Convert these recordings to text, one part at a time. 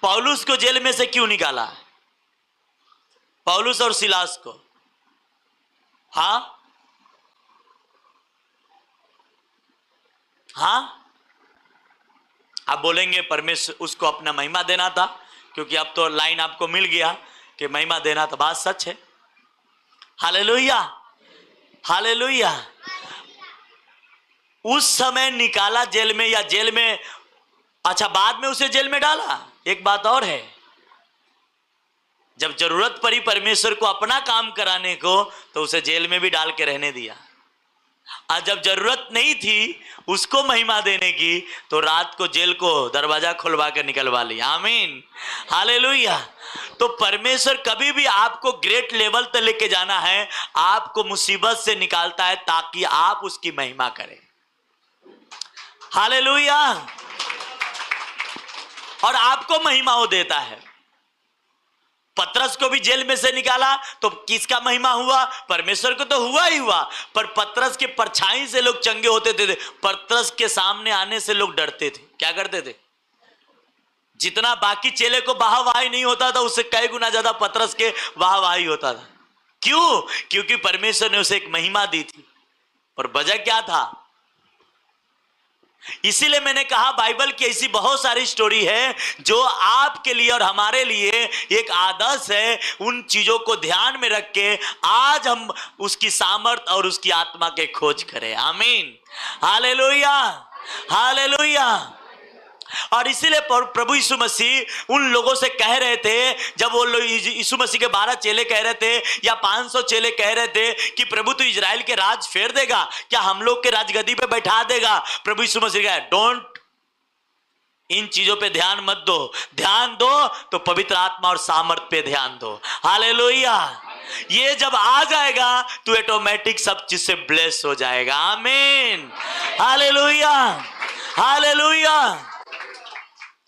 पौलुस को जेल में से क्यों निकाला? पौलुस और सिलास को। हाँ आप बोलेंगे परमेश्वर उसको अपना महिमा देना था, क्योंकि अब तो लाइन आपको मिल गया कि महिमा देना था। बात सच है। Hallelujah, hallelujah. उस समय निकाला जेल में या जेल में, अच्छा बाद में उसे जेल में डाला। एक बात और है, जब जरूरत पड़ी परमेश्वर को अपना काम कराने को तो उसे जेल में भी डाल के रहने दिया, और जब जरूरत नहीं थी उसको महिमा देने की तो रात को जेल को दरवाजा खुलवा कर निकलवा लिया। आमीन, हालेलुया। तो परमेश्वर कभी भी आपको ग्रेट लेवल तक लेके जाना है, आपको मुसीबत से निकालता है ताकि आप उसकी महिमा करें। हालेलुया। और आपको महिमा वो देता है। पतरस को भी जेल में से निकाला तो किसका महिमा हुआ? परमेश्वर को तो हुआ ही हुआ, पर पतरस के परछाई से लोग चंगे होते थे। पतरस के सामने आने से लोग डरते थे। क्या करते थे? जितना बाकी चेले को वाहवाही नहीं होता था, उससे कई गुना ज्यादा पतरस के वाहवाही होता था। क्यों? क्योंकि परमेश्वर ने उसे एक महिमा दी थी। और वजह क्या था? इसीलिए मैंने कहा बाइबल की ऐसी बहुत सारी स्टोरी है जो आपके लिए और हमारे लिए एक आदर्श है। उन चीजों को ध्यान में रख के आज हम उसकी सामर्थ और उसकी आत्मा के खोज करें। आमीन, हालेलुया, हालेलुया। और इसीलिए प्रभु यीशु मसीह उन लोगों से कह रहे थे, जब वो लोग यीशु मसीह के 12 चेले कह रहे थे या 500 चेले कह रहे थे कि प्रभु तू इजराइल के राज फेर देगा क्या, हम लोग के राजगद्दी पे बैठा देगा? प्रभु यीशु मसीह कहा डोंट, इन चीजों पे ध्यान मत दो। ध्यान दो तो पवित्र आत्मा और सामर्थ पे ध्यान दो। हालेलुया। ये जब आ जाएगा तो ऑटोमेटिक सब चीज से ब्लेस हो जाएगा। आमीन, हालेलुया, हालेलुया,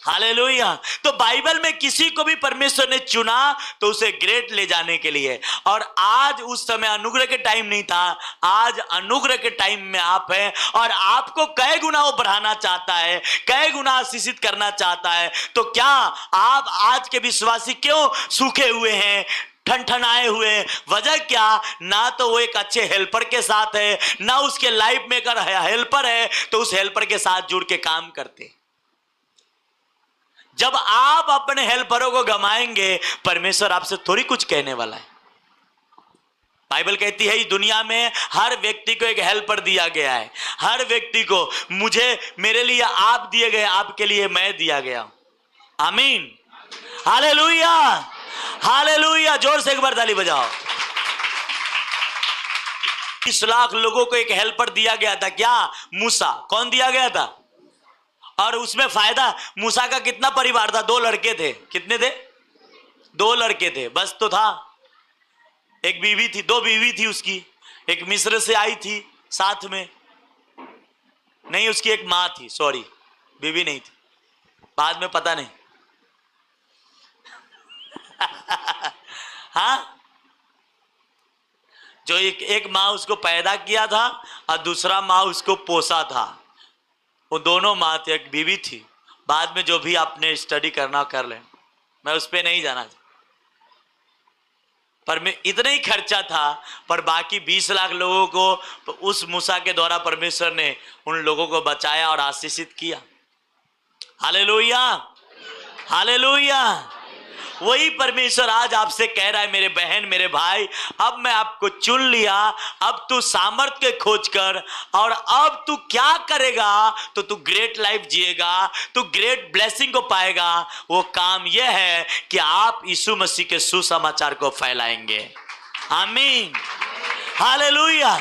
हालेलुया। तो बाइबल में किसी को भी परमेश्वर ने चुना तो उसे ग्रेट ले जाने के लिए। और आज उस समय अनुग्रह के टाइम नहीं था, आज अनुग्रह के टाइम में आप हैं और आपको कई गुना वो बढ़ाना चाहता है, कई गुना आशीषित करना चाहता है। तो क्या आप आज के विश्वासी क्यों सूखे हुए हैं, ठनठनाए हुए? वजह क्या? ना तो वो एक अच्छे हेल्पर के साथ है, ना उसके लाइफ में अगर हेल्पर है तो उस हेल्पर के साथ जुड़ के काम करते। जब आप अपने हेल्परों को गमाएंगे, परमेश्वर आपसे थोड़ी कुछ कहने वाला है। बाइबल कहती है इस दुनिया में हर व्यक्ति को एक हेल्पर दिया गया है। हर व्यक्ति को, मुझे, मेरे लिए आप दिए गए, आपके लिए मैं दिया गया। आमीन, हालेलुया, हालेलुया। जोर से एक बार ताली बजाओ। 20 लाख लोगों को एक हेल्पर दिया गया था। क्या? मूसा। कौन दिया गया था? और उसमें फायदा, मूसा का कितना परिवार था? 2 लड़के थे। कितने थे? 2 लड़के थे, बस तो था। एक बीवी थी, 2 बीवी थी उसकी। एक मिस्र से आई थी साथ में, नहीं उसकी एक माँ थी, सॉरी बीवी नहीं थी, बाद में पता नहीं। हाँ, जो एक माँ उसको पैदा किया था और दूसरा माँ उसको पोसा था। वो दोनों माँ थी, एक बीवी थी। बाद में जो भी आपने स्टडी करना कर लें, मैं उस पर नहीं जाना। पर मैं इतना ही खर्चा था, पर बाकी 20 लाख लोगों को उस मूसा के द्वारा परमेश्वर ने उन लोगों को बचाया और आशीषित किया। Hallelujah, hallelujah. वही परमेश्वर आज आपसे कह रहा है, मेरे बहन, मेरे भाई, अब मैं आपको चुन लिया, अब तू सामर्थ के खोज कर, और अब तू क्या करेगा? तो तू ग्रेट लाइफ जिएगा, तू ग्रेट ब्लेसिंग को पाएगा। वो काम यह है कि आप यीशु मसीह के सुसमाचार को फैलाएंगे। आमीन, हालेलुया।